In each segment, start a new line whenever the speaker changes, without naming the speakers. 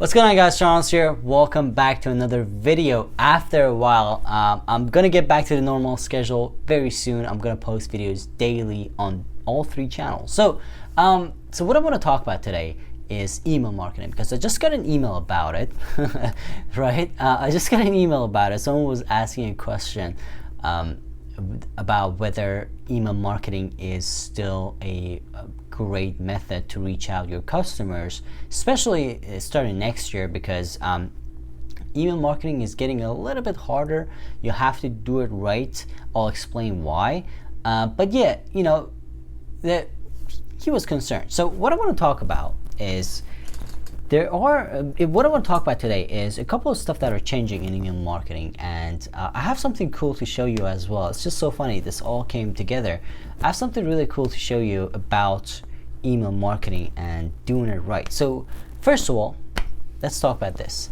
What's going on, guys? Charles here. Welcome back to another video. After a while, I'm gonna get back to the normal schedule very soon. I'm gonna post videos daily on all three channels. So what I want to talk about today is email marketing, because I just got an email about it. Right? I just got an email about it. Someone was asking a question about whether email marketing is still a great method to reach out your customers, especially starting next year, because email marketing is getting a little bit harder. You have to do it right. I'll explain why. But yeah, you know, he was concerned. So what I want to talk about is what I want to talk about today is a couple of stuff that are changing in email marketing, and I have something cool to show you as well. It's just so funny, this all came together. I have something really cool to show you about email marketing and doing it right. So first of all, let's talk about this.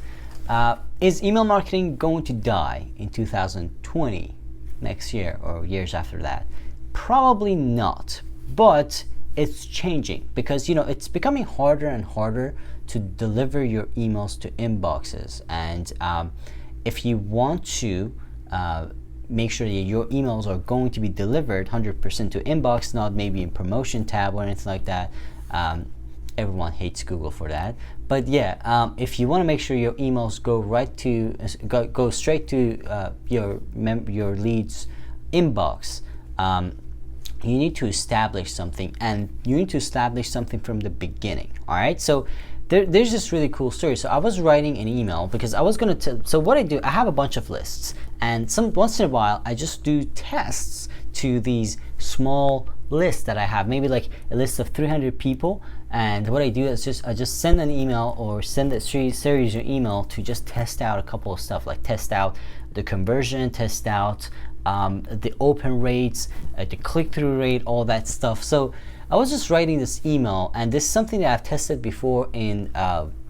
Is email marketing going to die in 2020, next year or years after that? Probably not, but it's changing, because you know it's becoming harder and harder to deliver your emails to inboxes, and if you want to make sure that your emails are going to be delivered 100% to inbox, not maybe in promotion tab or anything like that. Everyone hates Google for that, but yeah, if you want to make sure your emails go right to go straight to your leads inbox, you need to establish something, and you need to establish something from the beginning. All right, so there's this really cool story. So I was writing an email because I was going to so what I do, I have a bunch of lists, and once in a while I just do tests to these small lists that I have, maybe like a list of 300 people, and what I do is I just send an email or send a series of email to just test out a couple of stuff, like test out the conversion, test out the open rates, the click-through rate, all that stuff. So I was just writing this email, and this is something that I've tested before in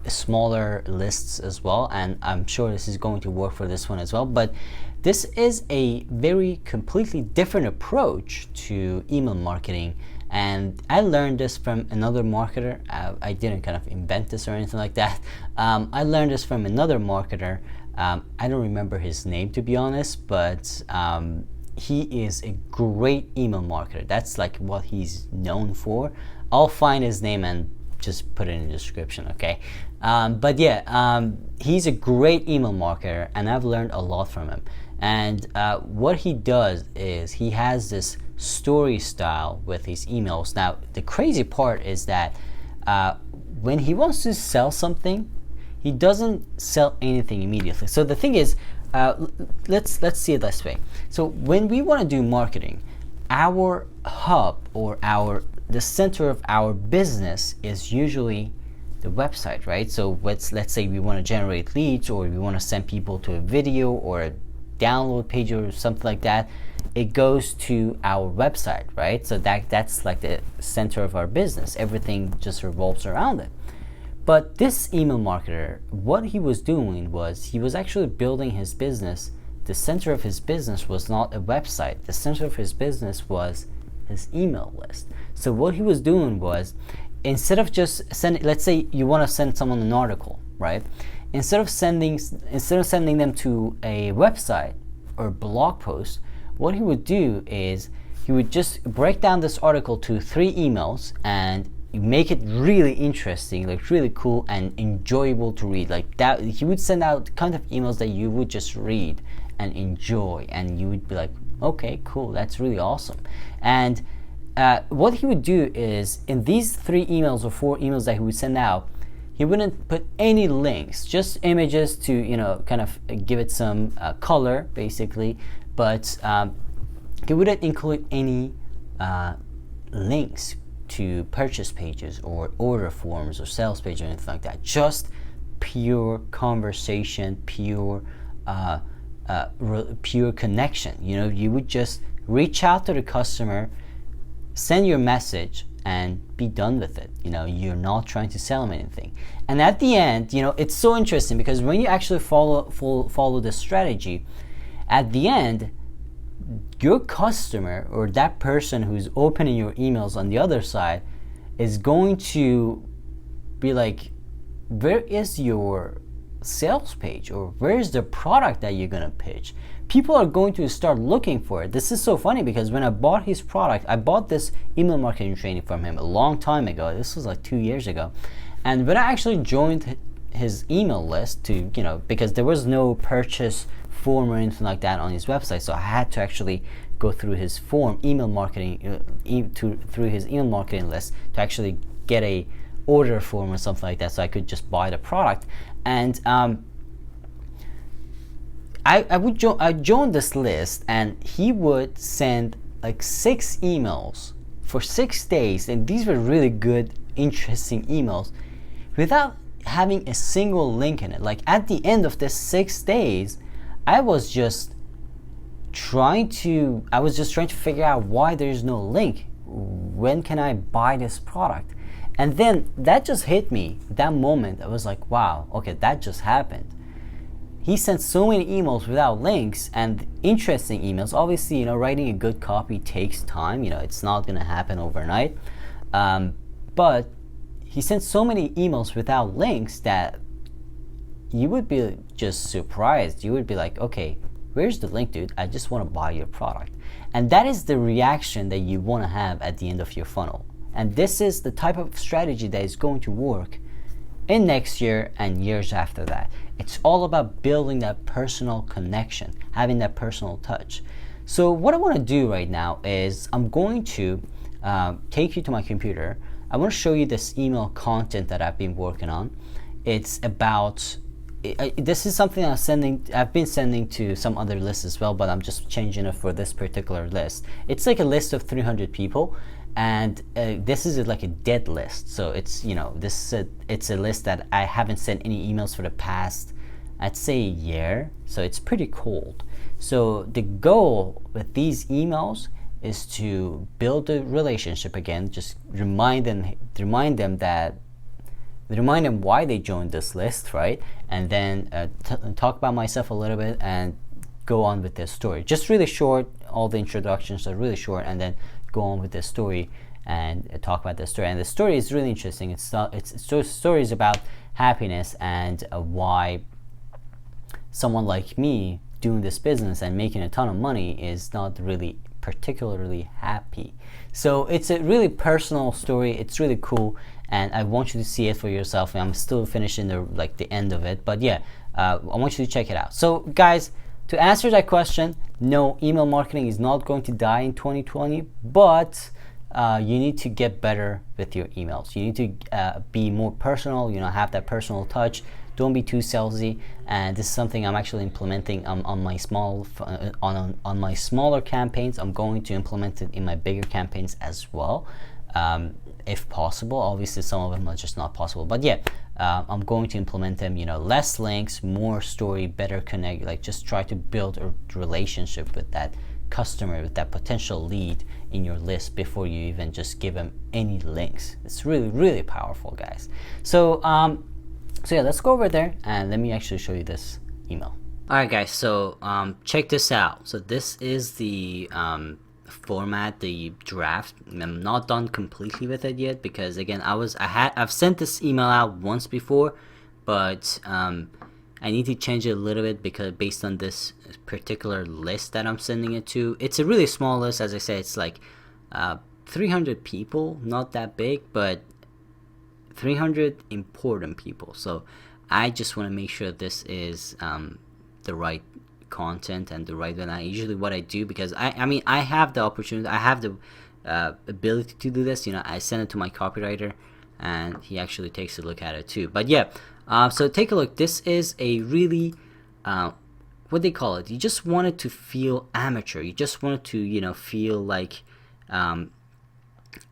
smaller lists as well, and I'm sure this is going to work for this one as well. But this is a very completely different approach to email marketing, and I learned this from another marketer. I didn't kind of invent this or anything like that. I learned this from another marketer. I don't remember his name, to be honest, but he is a great email marketer. That's like what he's known for. I'll find his name and just put it in the description, okay? But yeah, he's a great email marketer, and I've learned a lot from him. And what he does is he has this story style with his emails. Now, the crazy part is that when he wants to sell something, he doesn't sell anything immediately. So the thing is, let's see it this way. So when we want to do marketing, our hub or the center of our business is usually the website, right? So let's say we want to generate leads, or we want to send people to a video or a download page or something like that. It goes to our website, right? So that's like the center of our business. Everything just revolves around it. But this email marketer, what he was doing was he was actually building his business. The center of his business was not a website. The center of his business was his email list. So what he was doing was, instead of just sending, let's say you want to send someone an article, right? Instead of sending them to a website or blog post, what he would do is he would just break down this article to 3 emails and make it really interesting, like really cool and enjoyable to read. Like that, he would send out the kind of emails that you would just read and enjoy, and you would be like, okay, cool, that's really awesome. And what he would do is, in these 3 emails or 4 emails that he would send out, he wouldn't put any links, just images to, you know, kind of give it some color, basically, but he wouldn't include any links to purchase pages or order forms or sales page or anything like that. Just pure conversation, pure connection. You know, you would just reach out to the customer, send your message, and be done with it. You know, you're not trying to sell them anything. And at the end, you know, it's so interesting, because when you actually follow this strategy, at the end, your customer or that person who's opening your emails on the other side is going to be like, where is your sales page, or where is the product that you're gonna pitch? People are going to start looking for it. This is so funny because when I bought his product, I bought this email marketing training from him a long time ago. This was like 2 years ago. And when I actually joined his email list to, because there was no purchase form or anything like that on his website, so I had to actually go through his form, email marketing, through his email marketing list to actually get a order form or something like that, so I could just buy the product. And I joined this list, and he would send like 6 emails for 6 days, and these were really good, interesting emails, without having a single link in it. Like at the end of this 6 days, I was just trying to figure out why there's no link. When can I buy this product? And then that just hit me. That moment, I was like, wow, okay, that just happened. He sent so many emails without links, and interesting emails. Obviously, writing a good copy takes time. It's not gonna happen overnight. But he sent so many emails without links that you would be just surprised. You would be like, okay, where's the link, dude? I just want to buy your product. And that is the reaction that you want to have at the end of your funnel. And this is the type of strategy that is going to work in next year and years after that. It's all about building that personal connection, having that personal touch. So what I want to do right now is I'm going to take you to my computer. I want to show you this email content that I've been working on. It's about, this is something I've been sending to some other lists as well, but I'm just changing it for this particular list. It's like a list of 300 people, and this is like a dead list. So it's, it's a list that I haven't sent any emails for the past, I'd say, a year. So it's pretty cold. So the goal with these emails is to build a relationship again, just remind them why they joined this list, right? And then talk about myself a little bit and go on with their story. Just really short. All the introductions are really short, and then go on with the story and talk about the story. And the story is really interesting. Story is about happiness and why someone like me doing this business and making a ton of money is not really particularly happy. So it's a really personal story. It's really cool, and I want you to see it for yourself. And I'm still finishing the end of it, but yeah, I want you to check it out. So guys, to answer that question, no, email marketing is not going to die in 2020, but you need to get better with your emails. You need to be more personal, have that personal touch. Don't be too salesy. And this is something I'm actually implementing on my my smaller campaigns. I'm going to implement it in my bigger campaigns as well, if possible. Obviously, some of them are just not possible, but yeah, I'm going to implement them. Less links, more story, better connect. Like, just try to build a relationship with that customer, with that potential lead in your list before you even just give them any links. It's really, really powerful, guys. So yeah, let's go over there and let me actually show you this email. All right, guys. So check this out. So this is the format, the draft. I'm not done completely with it yet because, again, I've sent this email out once before, but I need to change it a little bit because based on this particular list that I'm sending it to, it's a really small list. As I said, it's like 300 people, not that big, but 300 important people. So I just want to make sure this is the right content and the right one. Usually what I do, because I have the opportunity, I have the ability to do this. I send it to my copywriter and he actually takes a look at it too. But yeah, so take a look. This is a really what they call it, you just want it to feel amateur. You just want it to feel like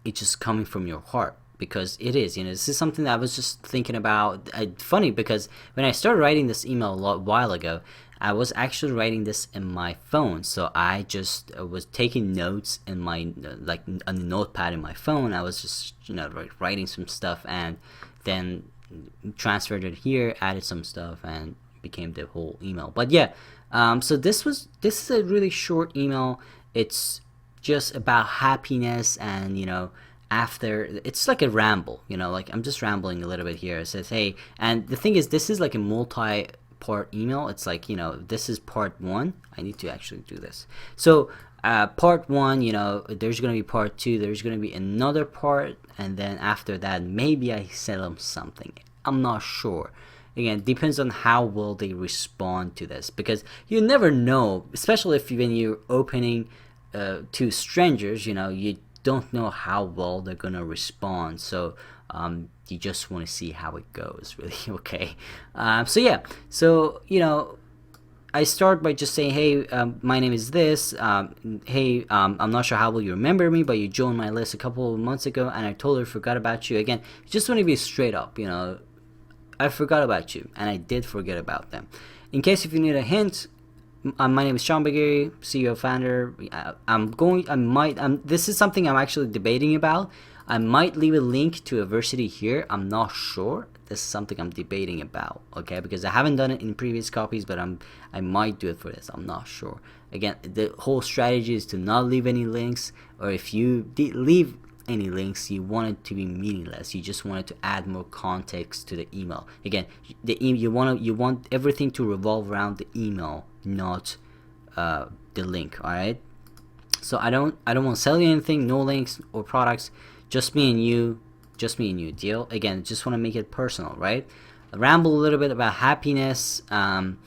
it's just coming from your heart, because it is. This is something that I was just thinking about. Funny, because when I started writing this email a while ago, I was actually writing this in my phone. So I just was taking notes in my on the notepad in my phone. I was just writing some stuff and then transferred it here, added some stuff, and became the whole email. But yeah, so this is a really short email. It's just about happiness and after, it's like a ramble, you know, like I'm just rambling a little bit here. It says, hey, and the thing is, this is like a multi-part email. It's like, you know, this is part 1. I need to actually do this. So part 1, you know, there's going to be part 2, there's going to be another part, and then after that, maybe I sell them something. I'm not sure. Again, depends on how well they respond to this, because you never know, especially if when you're opening to strangers, you know, you don't know how well they're gonna respond. So you just want to see how it goes, really. Okay. So yeah, so you know, I start by just saying, hey, my name is this. Hey, I'm not sure how well you remember me, but you joined my list a couple of months ago, and I totally forgot about you. Again, you just want to be straight up, you know. I forgot about you, and I did forget about them. In case if you need a hint, my name is Bagheri, CEO founder. This is something I'm actually debating about. I might leave a link to a Bagheri here. I'm not sure. This is something I'm debating about, okay? Because I haven't done it in previous copies, but I might do it for this. I'm not sure. Again, the whole strategy is to not leave any links, or if you leave any links, you want it to be meaningless. You just want it to add more context to the email. Again, you want everything to revolve around the email, not the link. All right. So I don't want to sell you anything. No links or products. Just me and you. Just me and you. Deal. Again, just want to make it personal, right? I ramble a little bit about happiness. You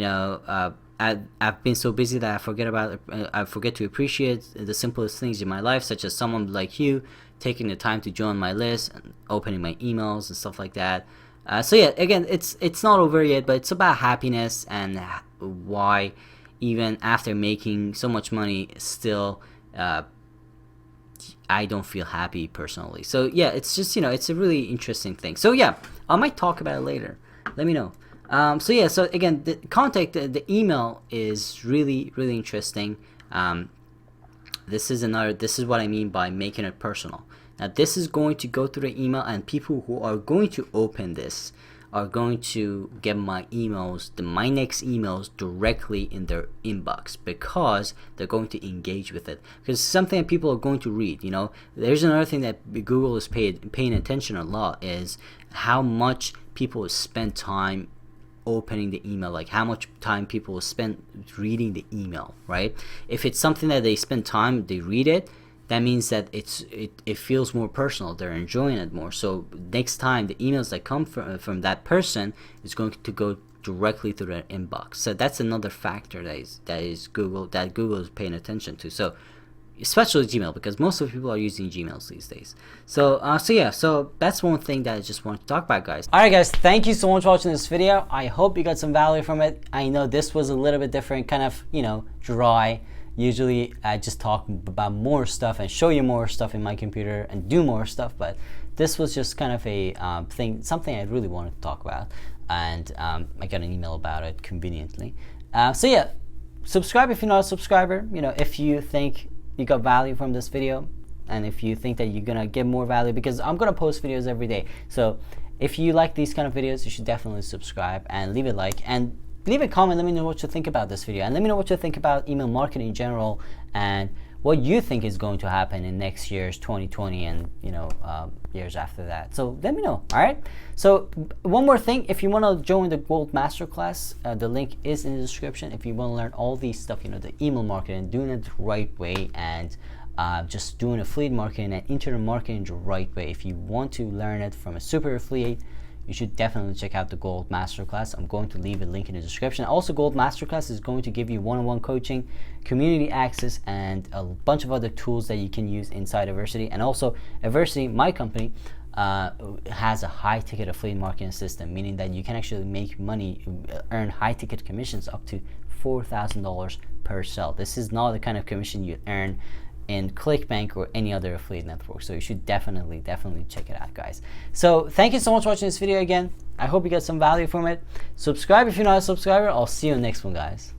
know. I've been so busy that I forget to appreciate the simplest things in my life, such as someone like you taking the time to join my list and opening my emails and stuff like that. So yeah, again, it's not over yet, but it's about happiness and why even after making so much money, still I don't feel happy personally. So yeah, it's just, you know, it's a really interesting thing. So yeah, I might talk about it later. Let me know. So yeah, so again, the email is really interesting. This is what I mean by making it personal. Now this is going to go through the email, and people who are going to open this are going to get my next emails directly in their inbox, because they're going to engage with it, because it's something that people are going to read. You know, there's another thing that Google is paying attention a lot, is how much people spend time opening the email, like how much time people spend reading the email, right? If it's something that they spend time, they read it, that means that it feels more personal, they're enjoying it more. So next time the emails that come from that person is going to go directly to their inbox. So that's another factor that Google is paying attention to. So especially Gmail, because most of the people are using Gmails these days. So so that's one thing that I just wanted to talk about, guys. All right, guys, thank you so much for watching this video. I hope you got some value from it. I know this was a little bit different, kind of, you know, dry. Usually I just talk about more stuff and show you more stuff in my computer and do more stuff, but this was just kind of a something I really wanted to talk about, and I got an email about it conveniently. So yeah, subscribe if you're not a subscriber. You know, if you think you got value from this video, and if you think that you're gonna get more value, because I'm gonna post videos every day. So if you like these kind of videos, you should definitely subscribe and leave a like and leave a comment. Let me know what you think about this video, and let me know what you think about email marketing in general, and what you think is going to happen in next year's 2020 and, you know, years after that. So let me know. All right. So one more thing, if you want to join the Gold Masterclass, the link is in the description. If you want to learn all these stuff, you know, the email marketing, doing it the right way, and just doing affiliate marketing and internet marketing the right way. If you want to learn it from a super affiliate, you should definitely check out the Gold Masterclass. I'm going to leave a link in the description. Also, Gold Masterclass is going to give you one-on-one coaching, community access, and a bunch of other tools that you can use inside Bagheri. And also, Bagheri, my company, has a high-ticket affiliate marketing system, meaning that you can actually make money, earn high-ticket commissions up to $4,000 per sale. This is not the kind of commission you earn in ClickBank or any other affiliate network. So you should definitely check it out, guys. So thank you so much for watching this video again. I hope you get some value from it. Subscribe if you're not a subscriber. I'll see you in the next one, guys.